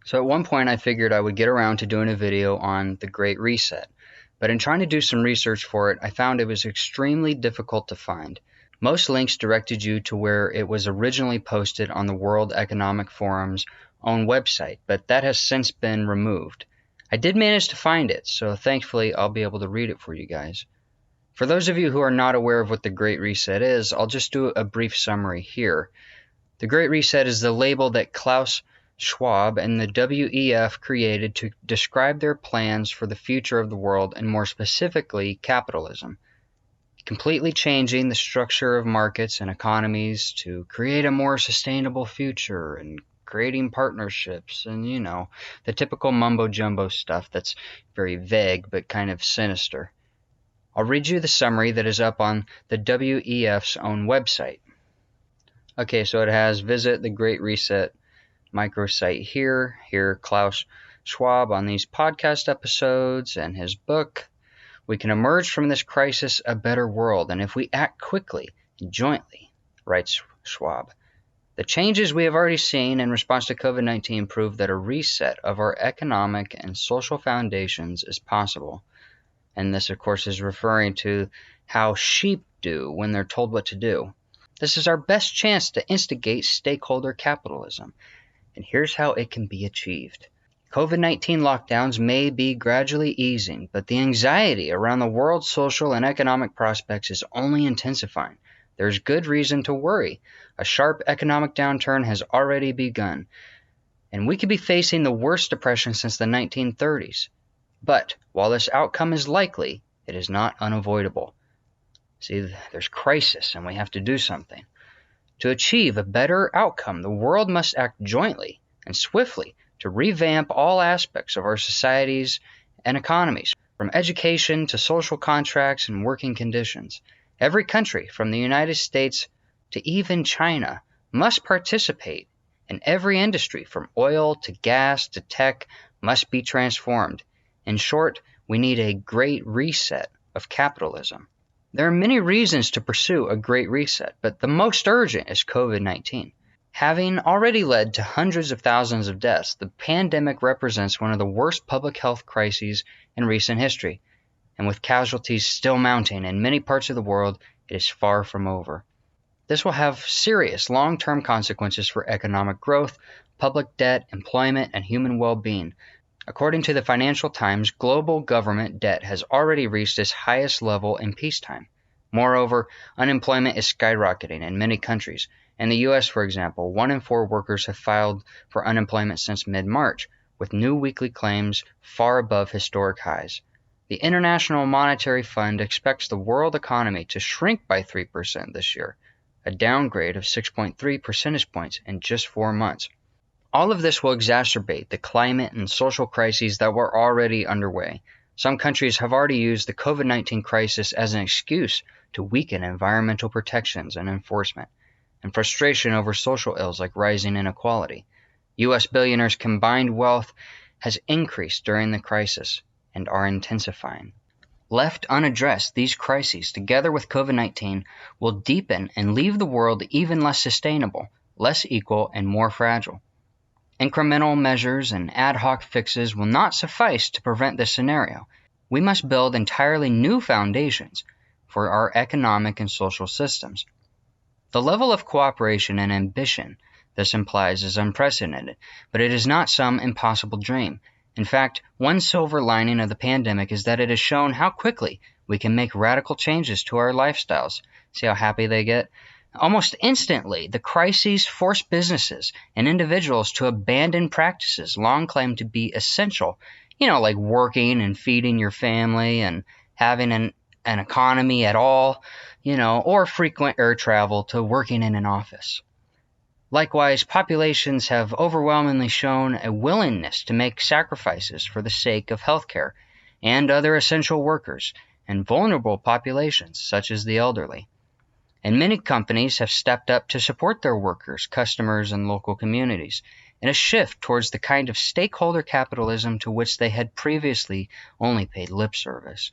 So at one point I figured I would get around to doing a video on the Great Reset, but in trying to do some research for it, I found it was extremely difficult to find. Most links directed you to where it was originally posted on the World Economic Forum's own website, but that has since been removed. I did manage to find it, so thankfully I'll be able to read it for you guys. For those of you who are not aware of what the Great Reset is, I'll just do a brief summary here. The Great Reset is the label that Klaus Schwab and the WEF created to describe their plans for the future of the world and more specifically capitalism, completely changing the structure of markets and economies to create a more sustainable future and creating partnerships and, the typical mumbo-jumbo stuff that's very vague but kind of sinister. I'll read you the summary that is up on the WEF's own website. Okay, so it has visit the Great Reset microsite here, Klaus Schwab on these podcast episodes and his book. We can emerge from this crisis a better world, and if we act quickly and jointly, writes Schwab. The changes we have already seen in response to COVID-19 prove that a reset of our economic and social foundations is possible. And this, of course, is referring to how sheep do when they're told what to do. This is our best chance to instigate stakeholder capitalism. And here's how it can be achieved. COVID-19 lockdowns may be gradually easing, but the anxiety around the world's social and economic prospects is only intensifying. There's good reason to worry. A sharp economic downturn has already begun, and we could be facing the worst depression since the 1930s. But while this outcome is likely, it is not unavoidable. See, there's crisis, and we have to do something. To achieve a better outcome, the world must act jointly and swiftly to revamp all aspects of our societies and economies, from education to social contracts and working conditions. Every country, from the United States to even China, must participate, and every industry, from oil to gas to tech, must be transformed. In short, we need a great reset of capitalism. There are many reasons to pursue a great reset, but the most urgent is COVID-19. Having already led to hundreds of thousands of deaths, the pandemic represents one of the worst public health crises in recent history. And with casualties still mounting in many parts of the world, it is far from over. This will have serious long-term consequences for economic growth, public debt, employment, and human well-being. According to the Financial Times, global government debt has already reached its highest level in peacetime. Moreover, unemployment is skyrocketing in many countries. In the U.S., for example, 1 in 4 workers have filed for unemployment since mid-March, with new weekly claims far above historic highs. The International Monetary Fund expects the world economy to shrink by 3% this year, a downgrade of 6.3 percentage points in just 4 months. All of this will exacerbate the climate and social crises that were already underway. Some countries have already used the COVID-19 crisis as an excuse to weaken environmental protections and enforcement, and frustration over social ills like rising inequality. U.S. billionaires' combined wealth has increased during the crisis and are intensifying. Left unaddressed, these crises, together with COVID-19, will deepen and leave the world even less sustainable, less equal, and more fragile. Incremental measures and ad hoc fixes will not suffice to prevent this scenario. We must build entirely new foundations for our economic and social systems. The level of cooperation and ambition this implies is unprecedented, but it is not some impossible dream. In fact, one silver lining of the pandemic is that it has shown how quickly we can make radical changes to our lifestyles. See how happy they get? Almost instantly, the crises force businesses and individuals to abandon practices long claimed to be essential, like working and feeding your family and having an economy at all, or frequent air travel to working in an office. Likewise, populations have overwhelmingly shown a willingness to make sacrifices for the sake of healthcare and other essential workers and vulnerable populations, such as the elderly. And many companies have stepped up to support their workers, customers, and local communities in a shift towards the kind of stakeholder capitalism to which they had previously only paid lip service.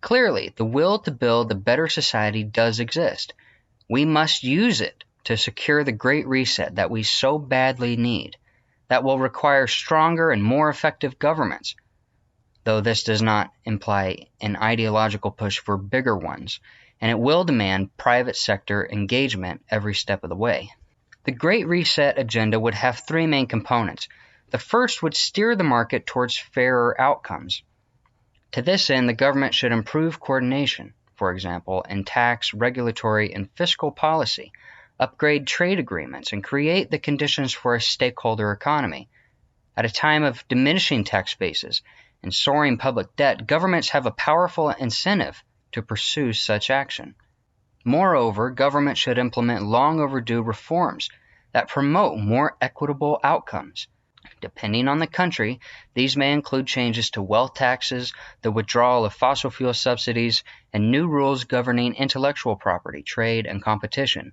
Clearly, the will to build a better society does exist. We must use it to secure the great reset that we so badly need. that will require stronger and more effective governments, though this does not imply an ideological push for bigger ones, and it will demand private sector engagement every step of the way. The Great Reset agenda would have three main components. The first would steer the market towards fairer outcomes. To this end, the government should improve coordination, for example, in tax, regulatory, and fiscal policy, upgrade trade agreements, and create the conditions for a stakeholder economy. At a time of diminishing tax bases and soaring public debt, governments have a powerful incentive to pursue such action. Moreover, government should implement long overdue reforms that promote more equitable outcomes. Depending on the country, these may include changes to wealth taxes, the withdrawal of fossil fuel subsidies, and new rules governing intellectual property, trade, and competition.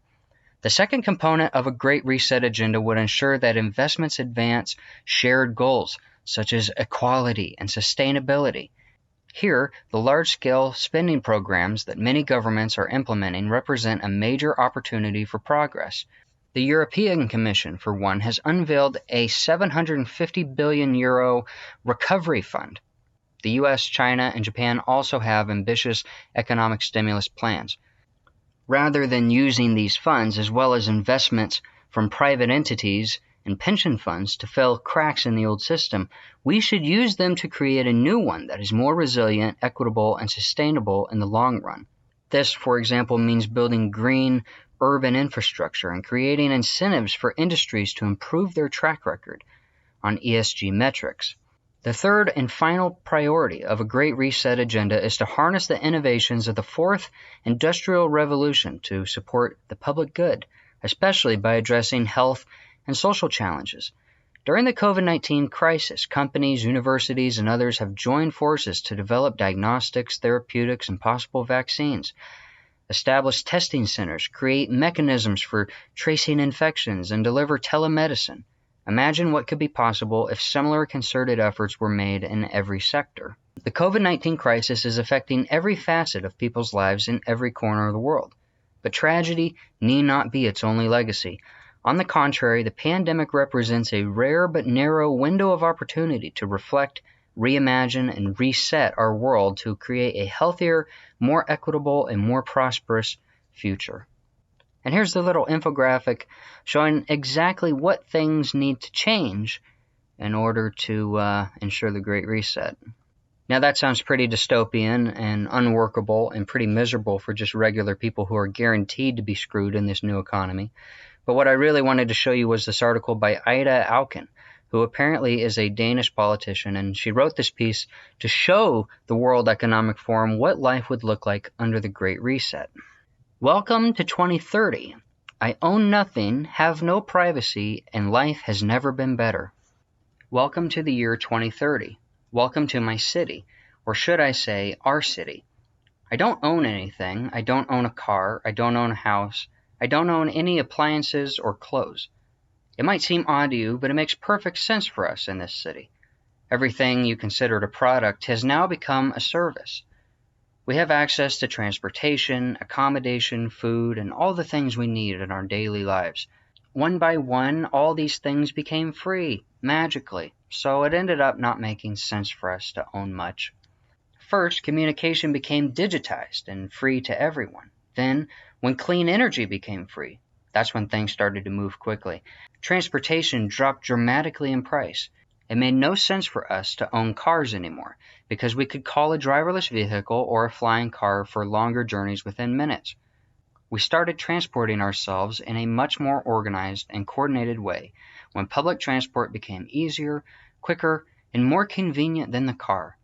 The second component of a Great Reset agenda would ensure that investments advance shared goals, such as equality and sustainability. Here, the large-scale spending programs that many governments are implementing represent a major opportunity for progress. The European Commission, for one, has unveiled a €750 billion recovery fund. The US, China, and Japan also have ambitious economic stimulus plans. Rather than using these funds, as well as investments from private entities and pension funds, to fill cracks in the old system, we should use them to create a new one that is more resilient, equitable, and sustainable in the long run. This, for example, means building green urban infrastructure and creating incentives for industries to improve their track record on ESG metrics. The third and final priority of a Great Reset agenda is to harness the innovations of the fourth industrial revolution to support the public good, especially by addressing health and social challenges. During the COVID-19 crisis, companies, universities, and others have joined forces to develop diagnostics, therapeutics, and possible vaccines, establish testing centers, create mechanisms for tracing infections, and deliver telemedicine. Imagine what could be possible if similar concerted efforts were made in every sector. The COVID-19 crisis is affecting every facet of people's lives in every corner of the world. But tragedy need not be its only legacy. On the contrary, the pandemic represents a rare but narrow window of opportunity to reflect, reimagine, and reset our world to create a healthier, more equitable, and more prosperous future. And here's the little infographic showing exactly what things need to change in order to ensure the Great Reset. Now that sounds pretty dystopian and unworkable and pretty miserable for just regular people who are guaranteed to be screwed in this new economy. But what I really wanted to show you was this article by Ida Auken, who apparently is a Danish politician, and she wrote this piece to show the World Economic Forum what life would look like under the Great Reset. Welcome to 2030. I own nothing, have no privacy, and life has never been better. Welcome to the year 2030. Welcome to my city, or should I say, our city. I don't own anything. I don't own a car. I don't own a house. I don't own any appliances or clothes. It might seem odd to you, but it makes perfect sense for us in this city. Everything you considered a product has now become a service. We have access to transportation, accommodation, food, and all the things we need in our daily lives. One by one, all these things became free, magically, so it ended up not making sense for us to own much. First, communication became digitized and free to everyone. Then, when clean energy became free, that's when things started to move quickly. Transportation dropped dramatically in price. It made no sense for us to own cars anymore because we could call a driverless vehicle or a flying car for longer journeys within minutes. We started transporting ourselves in a much more organized and coordinated way when public transport became easier, quicker, and more convenient than the car.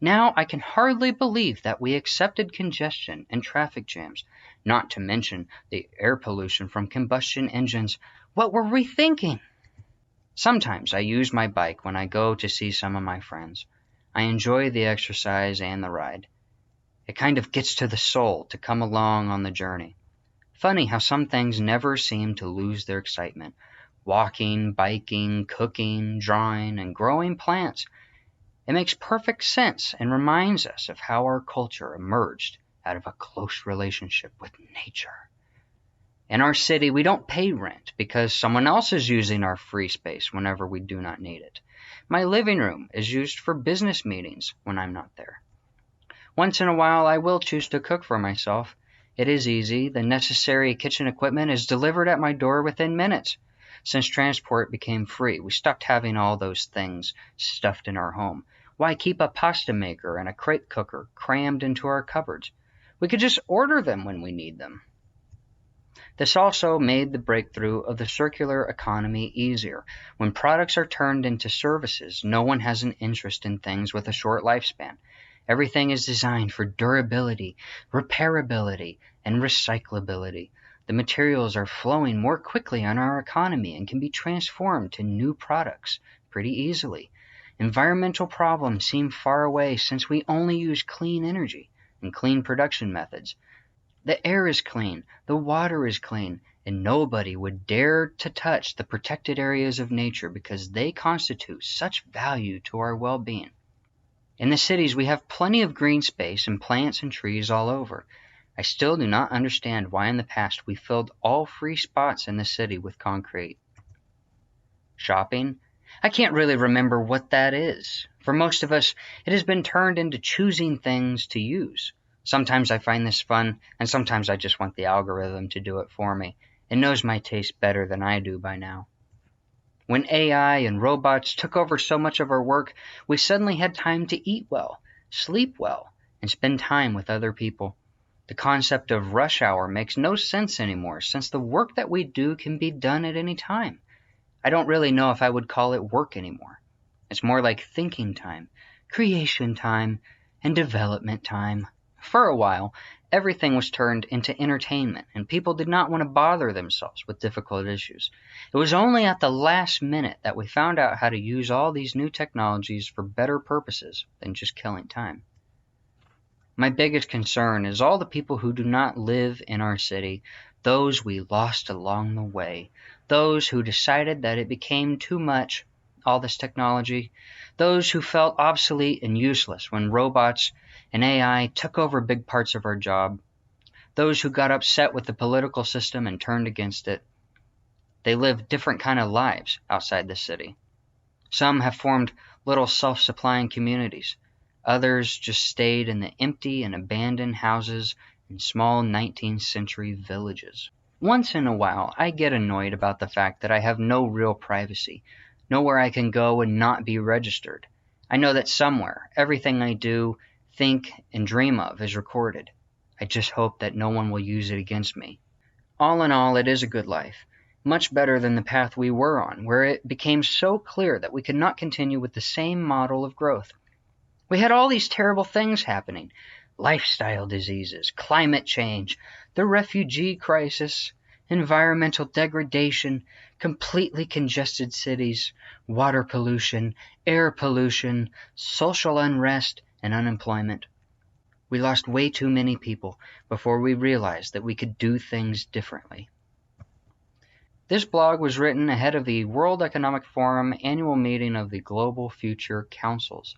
Now I can hardly believe that we accepted congestion and traffic jams, not to mention the air pollution from combustion engines. What were we thinking? Sometimes I use my bike when I go to see some of my friends. I enjoy the exercise and the ride. It kind of gets to the soul to come along on the journey. Funny how some things never seem to lose their excitement. Walking, biking, cooking, drawing, and growing plants. It makes perfect sense and reminds us of how our culture emerged out of a close relationship with nature. In our city, we don't pay rent because someone else is using our free space whenever we do not need it. My living room is used for business meetings when I'm not there. Once in a while, I will choose to cook for myself. It is easy. The necessary kitchen equipment is delivered at my door within minutes. Since transport became free, we stopped having all those things stuffed in our home. Why keep a pasta maker and a crate cooker crammed into our cupboards? We could just order them when we need them. This also made the breakthrough of the circular economy easier. When products are turned into services, no one has an interest in things with a short lifespan. Everything is designed for durability, repairability, and recyclability. The materials are flowing more quickly in our economy and can be transformed to new products pretty easily. Environmental problems seem far away since we only use clean energy and clean production methods. The air is clean, the water is clean, and nobody would dare to touch the protected areas of nature because they constitute such value to our well-being. In the cities, we have plenty of green space and plants and trees all over. I still do not understand why in the past we filled all free spots in the city with concrete. Shopping? I can't really remember what that is. For most of us, it has been turned into choosing things to use. Sometimes I find this fun, and sometimes I just want the algorithm to do it for me. It knows my taste better than I do by now. When AI and robots took over so much of our work, we suddenly had time to eat well, sleep well, and spend time with other people. The concept of rush hour makes no sense anymore since the work that we do can be done at any time. I don't really know if I would call it work anymore. It's more like thinking time, creation time, and development time. For a while, everything was turned into entertainment, and people did not want to bother themselves with difficult issues. It was only at the last minute that we found out how to use all these new technologies for better purposes than just killing time. My biggest concern is all the people who do not live in our city, those we lost along the way, those who decided that it became too much, all this technology, those who felt obsolete and useless when robots and AI took over big parts of our job, those who got upset with the political system and turned against it. They live different kind of lives outside the city. Some have formed little self-supplying communities. Others just stayed in the empty and abandoned houses in small 19th century villages. Once in a while, I get annoyed about the fact that I have no real privacy, nowhere I can go and not be registered. I know that somewhere, everything I do, think, and dream of is recorded. I just hope that no one will use it against me. All in all, it is a good life, much better than the path we were on, where it became so clear that we could not continue with the same model of growth. We had all these terrible things happening: lifestyle diseases, climate change, the refugee crisis, environmental degradation, completely congested cities, water pollution, air pollution, social unrest, and unemployment. We lost way too many people before we realized that we could do things differently. This blog was written ahead of the World Economic Forum annual meeting of the Global Future Councils,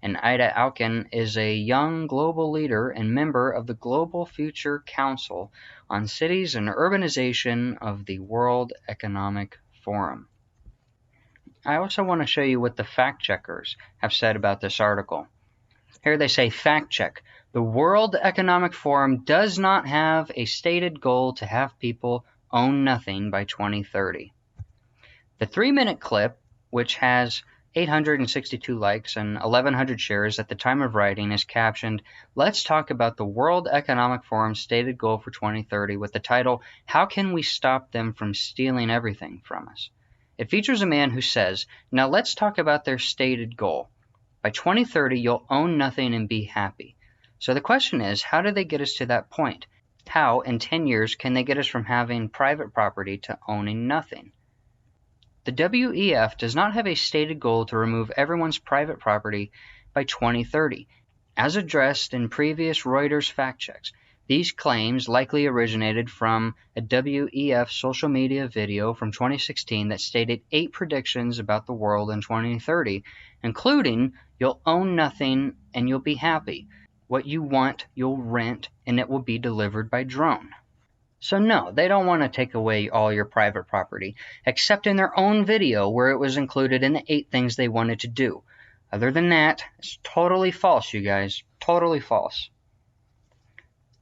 and Ida Auken is a young global leader and member of the Global Future Council on Cities and Urbanization of the World Economic Forum. I also want to show you what the fact checkers have said about this article. Here they say, fact check. The World Economic Forum does not have a stated goal to have people own nothing by 2030. The 3-minute clip, which has 862 likes and 1,100 shares at the time of writing, is captioned, "Let's talk about the World Economic Forum's stated goal for 2030 with the title, How Can We Stop Them from Stealing Everything from Us?" It features a man who says, now let's talk about their stated goal. By 2030, you'll own nothing and be happy. So the question is, how do they get us to that point? How, in 10 years, can they get us from having private property to owning nothing? The WEF does not have a stated goal to remove everyone's private property by 2030. As addressed in previous Reuters fact checks, these claims likely originated from a WEF social media video from 2016 that stated 8 predictions about the world in 2030, including you'll own nothing and you'll be happy. What you want, you'll rent, and it will be delivered by drone. So no, they don't want to take away all your private property, except in their own video where it was included in the 8 things they wanted to do. Other than that, it's totally false, you guys. Totally false.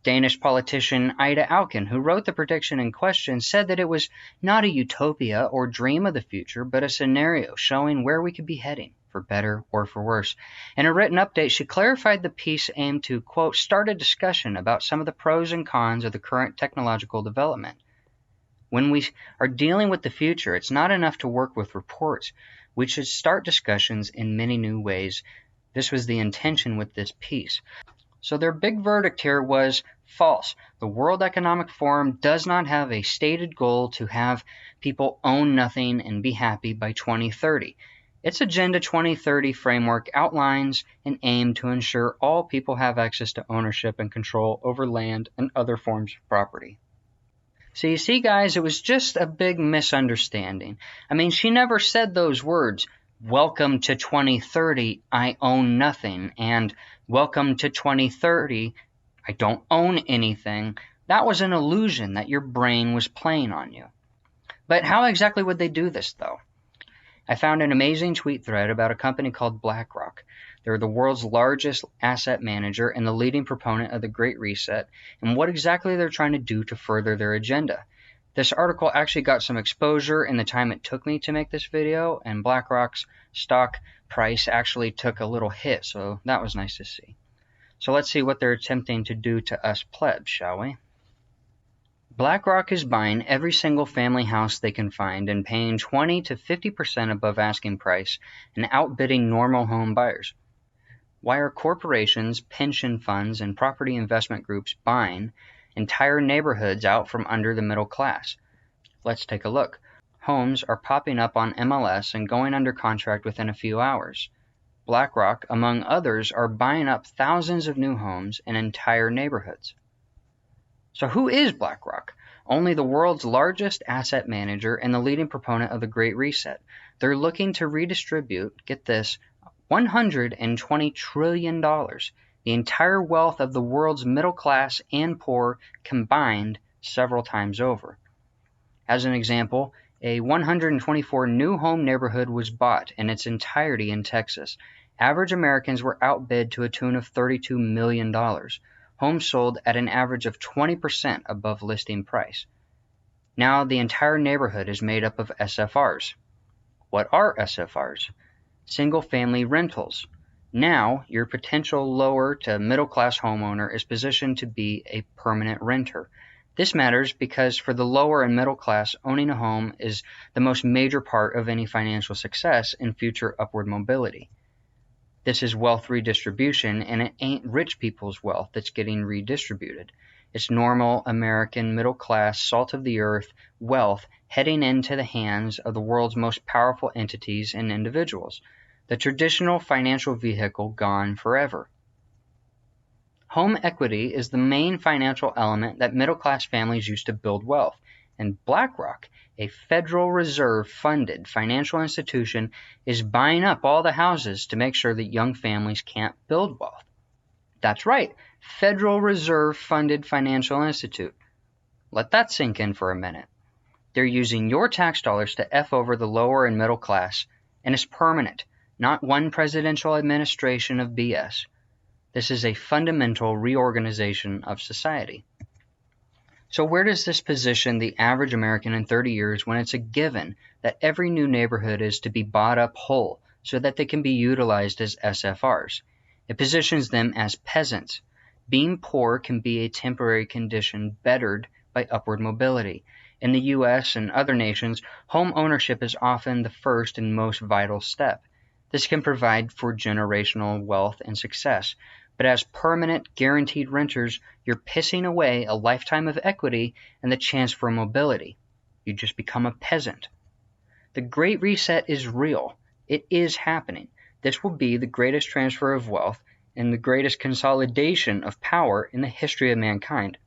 Danish politician Ida Auken, who wrote the prediction in question, said that it was not a utopia or dream of the future, but a scenario showing where we could be heading, for better or for worse. In a written update, she clarified the piece aimed to, quote, start a discussion about some of the pros and cons of the current technological development. When we are dealing with the future, it's not enough to work with reports. We should start discussions in many new ways. This was the intention with this piece. So their big verdict here was false. The World Economic Forum does not have a stated goal to have people own nothing and be happy by 2030. Its Agenda 2030 framework outlines an aim to ensure all people have access to ownership and control over land and other forms of property. So you see, guys, it was just a big misunderstanding. I mean, she never said those words, welcome to 2030, I own nothing, and welcome to 2030, I don't own anything. That was an illusion that your brain was playing on you. But how exactly would they do this, though? I found an amazing tweet thread about a company called BlackRock. They're the world's largest asset manager and the leading proponent of the Great Reset, and what exactly they're trying to do to further their agenda. This article actually got some exposure in the time it took me to make this video, and BlackRock's stock price actually took a little hit, so that was nice to see. So let's see what they're attempting to do to us plebs, shall we? BlackRock is buying every single family house they can find and paying 20 to 50% above asking price and outbidding normal home buyers. Why are corporations, pension funds, and property investment groups buying entire neighborhoods out from under the middle class? Let's take a look. Homes are popping up on MLS and going under contract within a few hours. BlackRock, among others, are buying up thousands of new homes in entire neighborhoods. So who is BlackRock? Only the world's largest asset manager and the leading proponent of the Great Reset. They're looking to redistribute, get this, $120 trillion, the entire wealth of the world's middle class and poor combined several times over. As an example, a 124 new home neighborhood was bought in its entirety in Texas. Average Americans were outbid to a tune of $32 million. Homes sold at an average of 20% above listing price. Now the entire neighborhood is made up of SFRs. What are SFRs? Single-family rentals. Now your potential lower to middle-class homeowner is positioned to be a permanent renter. This matters because for the lower and middle class, owning a home is the most major part of any financial success and future upward mobility. This is wealth redistribution, and it ain't rich people's wealth that's getting redistributed. It's normal American middle-class, salt-of-the-earth wealth heading into the hands of the world's most powerful entities and individuals. The traditional financial vehicle gone forever. Home equity is the main financial element that middle-class families use to build wealth, and BlackRock, a Federal Reserve-funded financial institution, is buying up all the houses to make sure that young families can't build wealth. That's right, Federal Reserve-funded financial institute. Let that sink in for a minute. They're using your tax dollars to F over the lower and middle class, and it's permanent, not one presidential administration of BS. This is a fundamental reorganization of society. So where does this position the average American in 30 years when it's a given that every new neighborhood is to be bought up whole so that they can be utilized as SFRs? It positions them as peasants. Being poor can be a temporary condition bettered by upward mobility. In the U.S. and other nations, home ownership is often the first and most vital step. This can provide for generational wealth and success. But as permanent, guaranteed renters, you're pissing away a lifetime of equity and the chance for mobility. You just become a peasant. The Great Reset is real. It is happening. This will be the greatest transfer of wealth and the greatest consolidation of power in the history of mankind.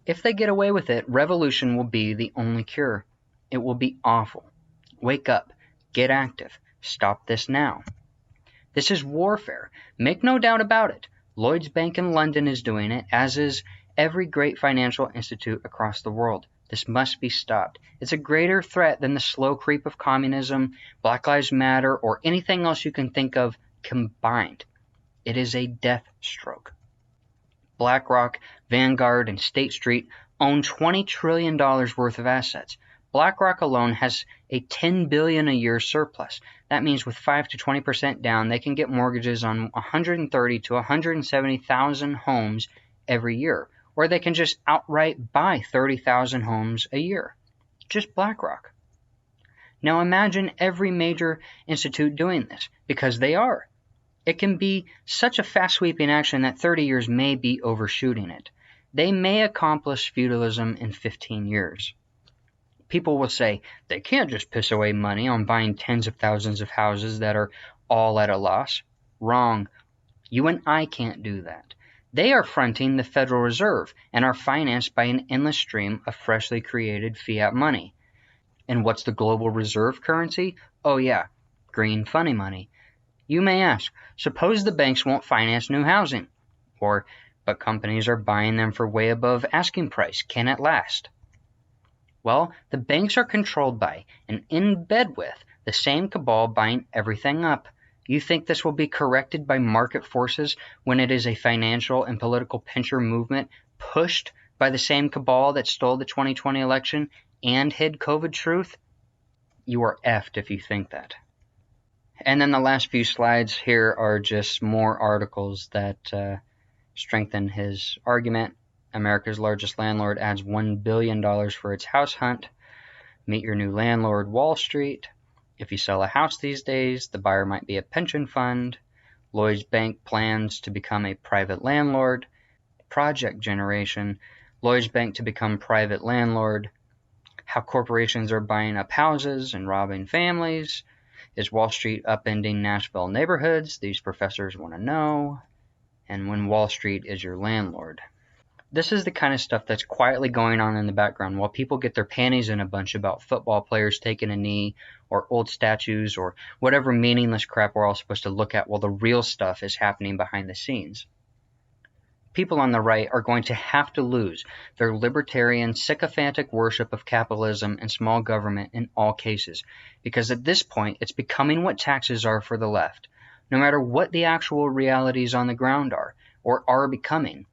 If they get away with it, revolution will be the only cure. It will be awful. Wake up. Get active. Stop this now. This is warfare. Make no doubt about it. Lloyds Bank in London is doing it, as is every great financial institute across the world. This must be stopped. It's a greater threat than the slow creep of communism, Black Lives Matter, or anything else you can think of combined. It is a death stroke. BlackRock, Vanguard, and State Street own $20 trillion worth of assets. BlackRock alone has a $10 billion a year surplus. That means with 5 to 20% down, they can get mortgages on 130 to 170,000 homes every year, or they can just outright buy 30,000 homes a year. Just BlackRock. Now imagine every major institute doing this, because they are. It can be such a fast-sweeping action that 30 years may be overshooting it. They may accomplish feudalism in 15 years. People will say, they can't just piss away money on buying tens of thousands of houses that are all at a loss. Wrong. You and I can't do that. They are fronting the Federal Reserve and are financed by an endless stream of freshly created fiat money. And what's the global reserve currency? Oh yeah, green funny money. You may ask, suppose the banks won't finance new housing, but companies are buying them for way above asking price. Can it last? Well, the banks are controlled by and in bed with the same cabal buying everything up. You think this will be corrected by market forces when it is a financial and political pincher movement pushed by the same cabal that stole the 2020 election and hid COVID truth? You are effed if you think that. And then the last few slides here are just more articles that strengthen his argument. America's largest landlord adds $1 billion for its house hunt. Meet your new landlord, Wall Street. If you sell a house these days, the buyer might be a pension fund. Lloyds Bank plans to become a private landlord. Project generation. Lloyds Bank to become private landlord. How corporations are buying up houses and robbing families. Is Wall Street upending Nashville neighborhoods? These professors want to know. And when Wall Street is your landlord. This is the kind of stuff that's quietly going on in the background while people get their panties in a bunch about football players taking a knee or old statues or whatever meaningless crap we're all supposed to look at while the real stuff is happening behind the scenes. People on the right are going to have to lose their libertarian, sycophantic worship of capitalism and small government in all cases, because at this point it's becoming what taxes are for the left, no matter what the actual realities on the ground are or are becoming.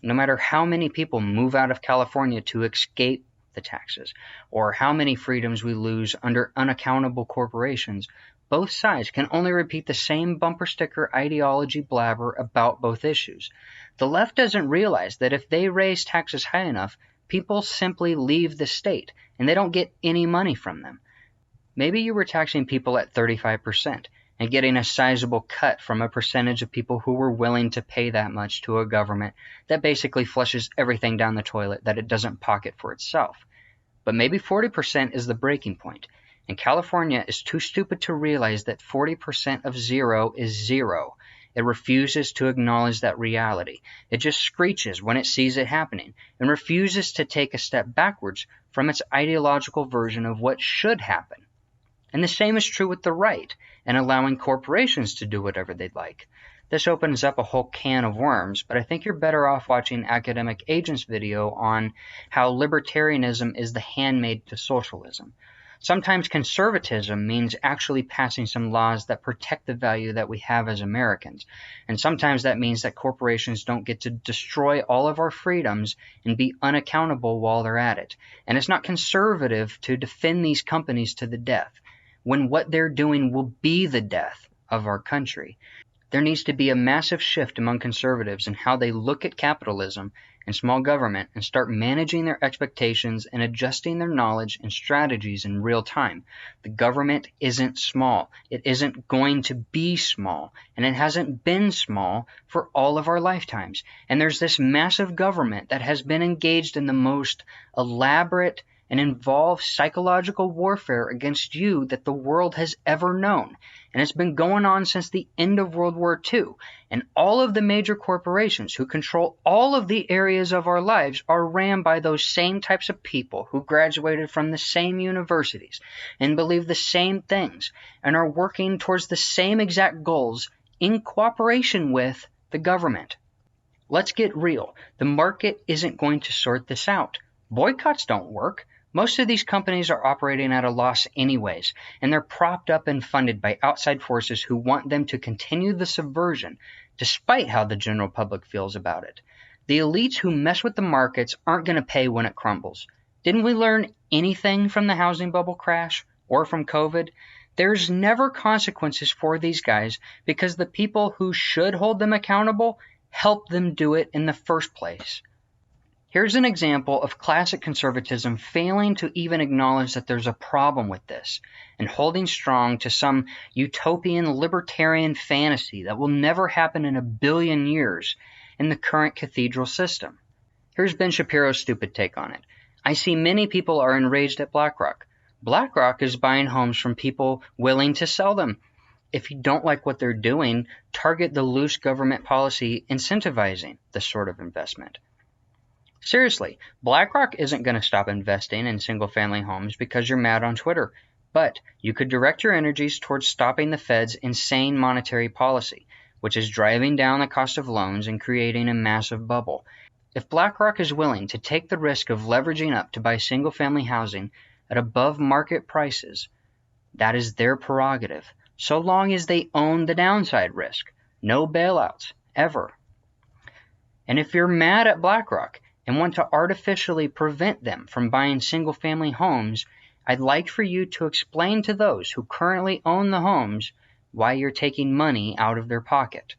No matter how many people move out of California to escape the taxes, or how many freedoms we lose under unaccountable corporations, both sides can only repeat the same bumper sticker ideology blabber about both issues. The left doesn't realize that if they raise taxes high enough, people simply leave the state, and they don't get any money from them. Maybe you were taxing people at 35%. And getting a sizable cut from a percentage of people who were willing to pay that much to a government that basically flushes everything down the toilet that it doesn't pocket for itself. But maybe 40% is the breaking point, and California is too stupid to realize that 40% of zero is zero. It refuses to acknowledge that reality. It just screeches when it sees it happening, and refuses to take a step backwards from its ideological version of what should happen. And the same is true with the right, and allowing corporations to do whatever they'd like. This opens up a whole can of worms, but I think you're better off watching Academic Agent's video on how libertarianism is the handmaid to socialism. Sometimes conservatism means actually passing some laws that protect the value that we have as Americans, and sometimes that means that corporations don't get to destroy all of our freedoms and be unaccountable while they're at it. And it's not conservative to defend these companies to the death, when what they're doing will be the death of our country. There needs to be a massive shift among conservatives in how they look at capitalism and small government and start managing their expectations and adjusting their knowledge and strategies in real time. The government isn't small. It isn't going to be small, and it hasn't been small for all of our lifetimes. And there's this massive government that has been engaged in the most elaborate and involve psychological warfare against you that the world has ever known. And it's been going on since the end of World War II. And all of the major corporations who control all of the areas of our lives are ran by those same types of people who graduated from the same universities and believe the same things and are working towards the same exact goals in cooperation with the government. Let's get real. The market isn't going to sort this out. Boycotts don't work. Most of these companies are operating at a loss anyways, and they're propped up and funded by outside forces who want them to continue the subversion, despite how the general public feels about it. The elites who mess with the markets aren't going to pay when it crumbles. Didn't we learn anything from the housing bubble crash or from COVID? There's never consequences for these guys because the people who should hold them accountable help them do it in the first place. Here's an example of classic conservatism failing to even acknowledge that there's a problem with this and holding strong to some utopian libertarian fantasy that will never happen in a billion years in the current cathedral system. Here's Ben Shapiro's stupid take on it. I see many people are enraged at BlackRock. BlackRock is buying homes from people willing to sell them. If you don't like what they're doing, target the loose government policy incentivizing this sort of investment. Seriously, BlackRock isn't going to stop investing in single-family homes because you're mad on Twitter, but you could direct your energies towards stopping the Fed's insane monetary policy, which is driving down the cost of loans and creating a massive bubble. If BlackRock is willing to take the risk of leveraging up to buy single-family housing at above market prices, that is their prerogative, so long as they own the downside risk. No bailouts, ever. And if you're mad at BlackRock and want to artificially prevent them from buying single-family homes, I'd like for you to explain to those who currently own the homes why you're taking money out of their pocket.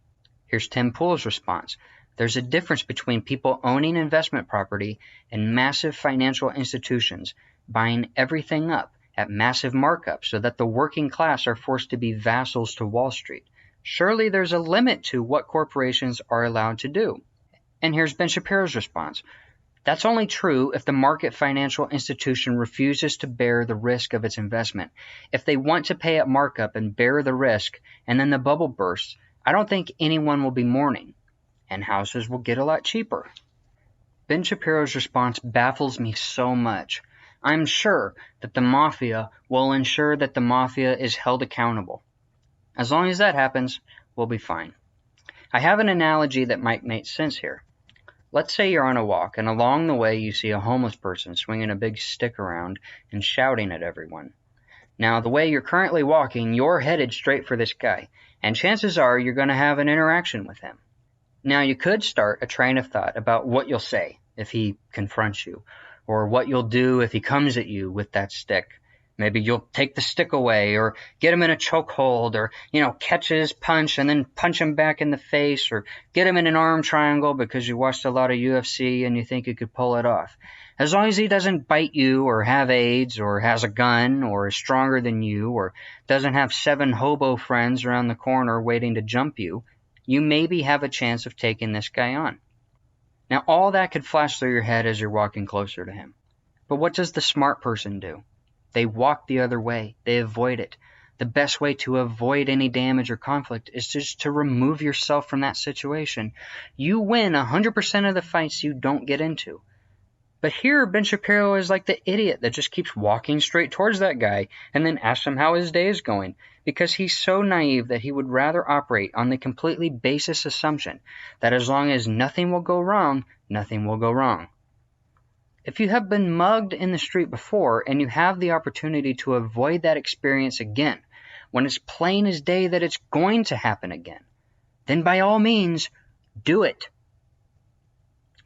Here's Tim Pool's response. There's a difference between people owning investment property and massive financial institutions buying everything up at massive markups so that the working class are forced to be vassals to Wall Street. Surely there's a limit to what corporations are allowed to do. And here's Ben Shapiro's response. That's only true if the market financial institution refuses to bear the risk of its investment. If they want to pay at markup and bear the risk, and then the bubble bursts, I don't think anyone will be mourning, and houses will get a lot cheaper. Ben Shapiro's response baffles me so much. I'm sure that the mafia will ensure that the mafia is held accountable. As long as that happens, we'll be fine. I have an analogy that might make sense here. Let's say you're on a walk, and along the way you see a homeless person swinging a big stick around and shouting at everyone. Now, the way you're currently walking, you're headed straight for this guy, and chances are you're going to have an interaction with him. Now, you could start a train of thought about what you'll say if he confronts you, or what you'll do if he comes at you with that stick. Maybe you'll take the stick away, or get him in a chokehold, or, catch his punch and then punch him back in the face, or get him in an arm triangle because you watched a lot of UFC and you think you could pull it off. As long as he doesn't bite you, or have AIDS, or has a gun, or is stronger than you, or doesn't have 7 hobo friends around the corner waiting to jump you, you maybe have a chance of taking this guy on. Now, all that could flash through your head as you're walking closer to him. But what does the smart person do? They walk the other way. They avoid it. The best way to avoid any damage or conflict is just to remove yourself from that situation. You win 100% of the fights you don't get into. But here, Ben Shapiro is like the idiot that just keeps walking straight towards that guy and then asks him how his day is going, because he's so naive that he would rather operate on the completely baseless assumption that as long as nothing will go wrong, nothing will go wrong. If you have been mugged in the street before and you have the opportunity to avoid that experience again, when it's plain as day that it's going to happen again, then by all means, do it.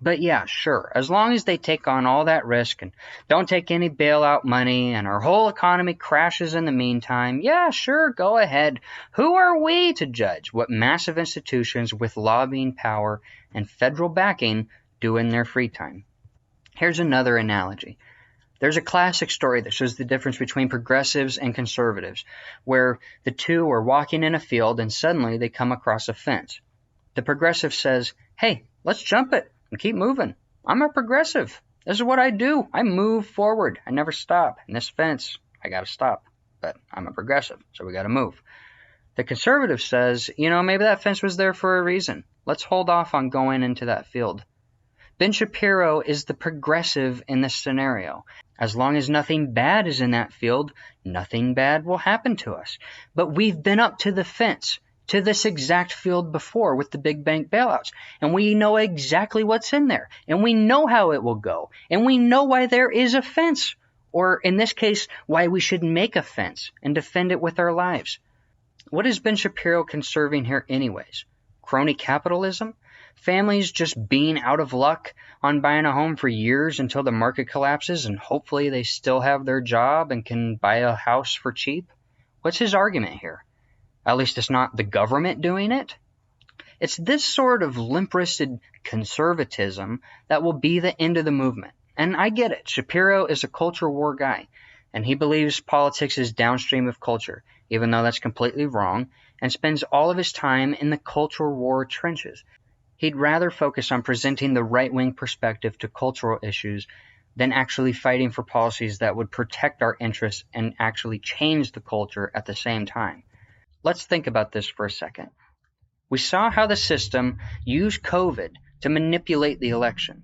But yeah, sure, as long as they take on all that risk and don't take any bailout money and our whole economy crashes in the meantime, yeah, sure, go ahead. Who are we to judge what massive institutions with lobbying power and federal backing do in their free time? Here's another analogy. There's a classic story that shows the difference between progressives and conservatives, where the two are walking in a field and suddenly they come across a fence. The progressive says, "Hey, let's jump it and keep moving. I'm a progressive. This is what I do. I move forward. I never stop. And this fence, I got to stop. But I'm a progressive, so we got to move." The conservative says, maybe that fence was there for a reason. Let's hold off on going into that field. Ben Shapiro is the progressive in this scenario. As long as nothing bad is in that field, nothing bad will happen to us. But we've been up to the fence, to this exact field before with the big bank bailouts. And we know exactly what's in there. And we know how it will go. And we know why there is a fence. Or in this case, why we should make a fence and defend it with our lives. What is Ben Shapiro conserving here anyways? Crony capitalism? Families just being out of luck on buying a home for years until the market collapses and hopefully they still have their job and can buy a house for cheap? What's his argument here? At least it's not the government doing it. It's this sort of limp-wristed conservatism that will be the end of the movement. And I get it. Shapiro is a culture war guy, and he believes politics is downstream of culture, even though that's completely wrong, and spends all of his time in the culture war trenches. He'd rather focus on presenting the right-wing perspective to cultural issues than actually fighting for policies that would protect our interests and actually change the culture at the same time. Let's think about this for a second. We saw how the system used COVID to manipulate the election.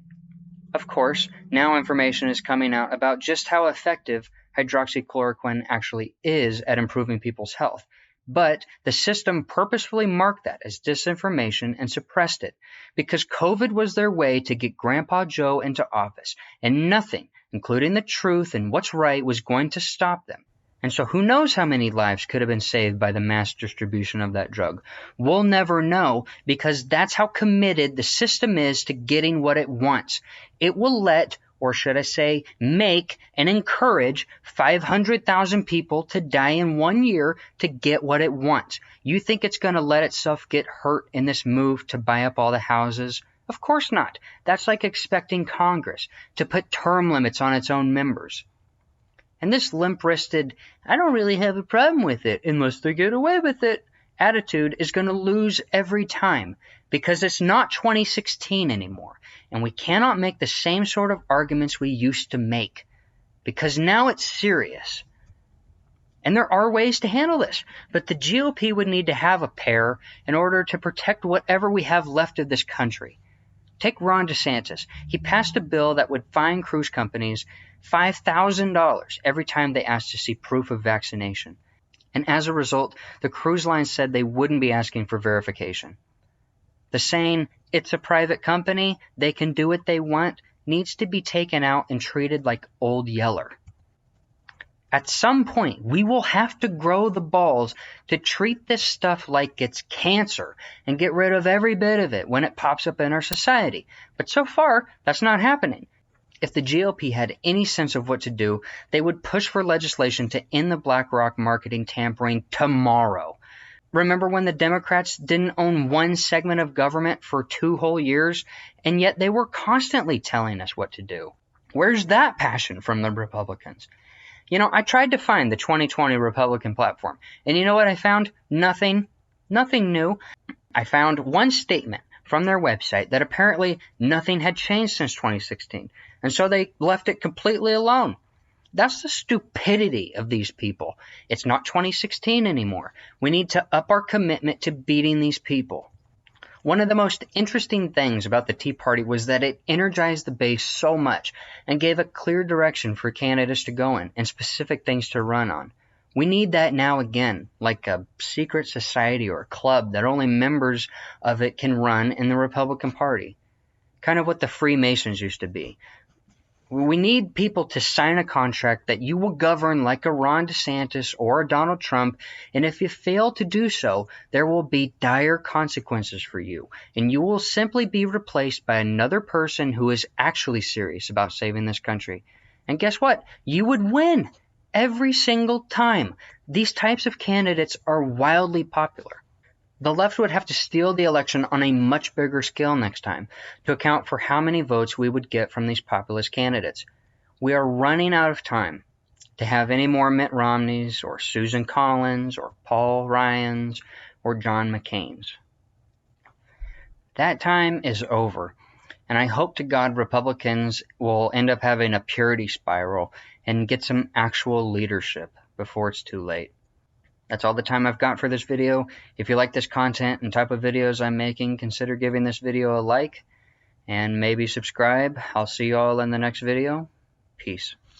Of course, now information is coming out about just how effective hydroxychloroquine actually is at improving people's health. But the system purposefully marked that as disinformation and suppressed it because COVID was their way to get Grandpa Joe into office, and nothing, including the truth and what's right, was going to stop them. And so who knows how many lives could have been saved by the mass distribution of that drug? We'll never know because that's how committed the system is to getting what it wants. It will let, or should I say, make and encourage 500,000 people to die in 1 year to get what it wants. You think it's going to let itself get hurt in this move to buy up all the houses? Of course not. That's like expecting Congress to put term limits on its own members. And this limp-wristed, I don't really have a problem with it unless they get away with it, attitude is going to lose every time because it's not 2016 anymore. And we cannot make the same sort of arguments we used to make because now it's serious. And there are ways to handle this, but the GOP would need to have a pair in order to protect whatever we have left of this country. Take Ron DeSantis. He passed a bill that would fine cruise companies $5,000 every time they asked to see proof of vaccination. And as a result, the cruise line said they wouldn't be asking for verification. The saying, it's a private company, they can do what they want, needs to be taken out and treated like Old Yeller. At some point, we will have to grow the balls to treat this stuff like it's cancer and get rid of every bit of it when it pops up in our society. But so far, that's not happening. If the GOP had any sense of what to do, they would push for legislation to end the BlackRock marketing tampering tomorrow. Remember when the Democrats didn't own one segment of government for 2 whole years, and yet they were constantly telling us what to do? Where's that passion from the Republicans? You know, I tried to find the 2020 Republican platform, and you know what I found? Nothing new. I found one statement from their website that apparently nothing had changed since 2016, and so they left it completely alone. That's the stupidity of these people. It's not 2016 anymore. We need to up our commitment to beating these people. One of the most interesting things about the Tea Party was that it energized the base so much and gave a clear direction for candidates to go in and specific things to run on. We need that now again, like a secret society or a club that only members of it can run in the Republican Party. Kind of what the Freemasons used to be. We need people to sign a contract that you will govern like a Ron DeSantis or a Donald Trump, and if you fail to do so, there will be dire consequences for you, and you will simply be replaced by another person who is actually serious about saving this country. And guess what? You would win every single time. These types of candidates are wildly popular. The left would have to steal the election on a much bigger scale next time to account for how many votes we would get from these populist candidates. We are running out of time to have any more Mitt Romneys or Susan Collins or Paul Ryans or John McCain's. That time is over, and I hope to God Republicans will end up having a purity spiral and get some actual leadership before it's too late. That's all the time I've got for this video. If you like this content and type of videos I'm making, consider giving this video a like and maybe subscribe. I'll see you all in the next video. Peace.